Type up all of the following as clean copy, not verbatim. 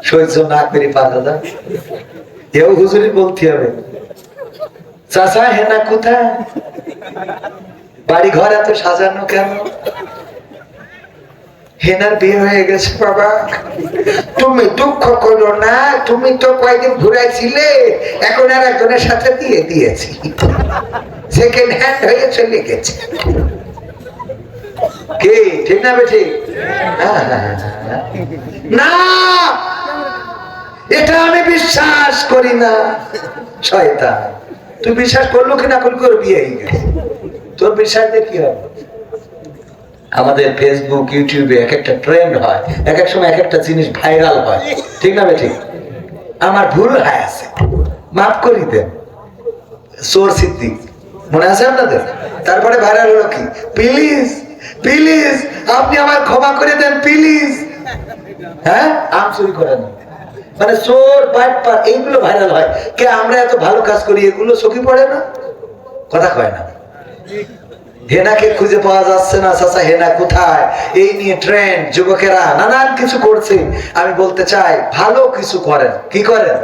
সহ্য না করি 5,000 এও হুজুরি বলতে হবে। চাচা হেনা কোথায়, বাড়ি ঘর এত সাজানো কেন? হেনার বিয়ে হয়ে গেছে বাবা। তুমি দুঃখ করো না, তুমি তো কয়েকদিন ঘুরাইছিলে, এখন আর একজনের সাথে দিয়ে দিয়েছি, সেকেন্ড হ্যান্ড হয়ে চলে গেছে। কি ঠিক না বেঠি? না, এটা আমি বিশ্বাস করি না। শয়তান, তুই বিশ্বাস করলো কি না করলো, বিয়ে হয়ে গেছে, তোর বিশ্বাস দিয়ে কি হবে? আমাদের ফেসবুক ইউটিউবে এক একটা ট্রেন্ড হয়, এক এক সময় এক একটা জিনিস ভাইরাল হয়, ঠিক না বেঠিক? আমার ভুল হয় আছে, মাফ করি দেন। চোর সিদ্দিক মনে আছে আপনাদের? তারপরে ভাইরাল হলো কি, প্লিজ প্লিজ আপনি আমার ক্ষমা করে দেন প্লিজ। হ্যাঁ, আম চুরি করেন, মানে চোর বাটপার এইগুলো ভাইরাল হয়। কে আমরা এত ভালো কাজ করি, এগুলো চোখে পড়ে না? কথা কয় না। হেনাকে খুঁজে পাওয়া যাচ্ছে না, চাচা হেনা কোথায়, এই নিয়ে ট্রেন্ড, যুবকেরা নানান কিছু করছে। আমি বলতে চাই, ভালো কিছু করেন। কি করেন?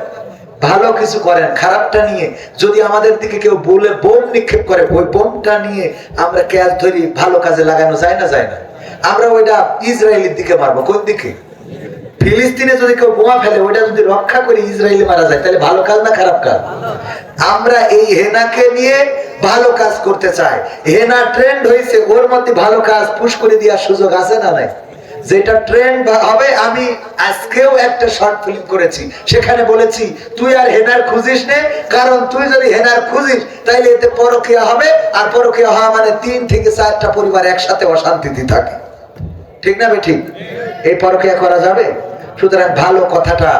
ভালো কিছু করেন। খারাপটা নিয়ে যদি আমাদের দিকে কেউ বলে বোম নিক্ষেপ করে, ওই বোমটা নিয়ে আমরা ক্যাচ ধরি, ভালো কাজে লাগানো যায় না? যায় না? আমরা ওইটা ইসরায়েলের দিকে মারবো। কোন দিকে? ফিলিস্তিনে যদি কেউ বোমা ফেলে, ওইটা যদি রক্ষা করে ইসরায়েলে মারা যায়, তাহলে ভালো কাজ না খারাপ কাজ? আমরা এই হেনাকে নিয়ে ভালো কাজ করতে চাই। হেনা ট্রেন্ড হয়েছে, ওর মধ্যে ভালো কাজ পুশ করে দেওয়ার সুযোগ আছে না নাই? যেটা ট্রেন্ড হবে, আমি আজকেও একটা শর্ট ফিল্ম করেছি, সেখানে বলেছি তুই আর হেনার খুঁজিস নে, কারণ তুই যদি হেনার খুঁজিস তাইলে এতে পরকীয়া হবে, আর পরকীয়া হওয়া মানে 3 থেকে 4টা পরিবার একসাথে অশান্তিতে থাকে। ঠিক না বেঠিক? এই পরকীয়া করা যাবে? সুতরাং ভালো কথাটা,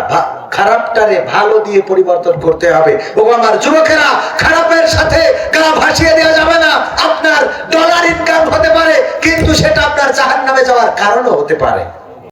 খারাপটারে ভালো দিয়ে পরিবর্তন করতে হবে। ও আমার যুবকেরা, খারাপের সাথে গা ভাসিয়ে দেওয়া যাবে না। আপনার ডলার ইনকাম হতে পারে, কিন্তু সেটা আপনার জাহান্নামে যাওয়ার কারণও হতে পারে।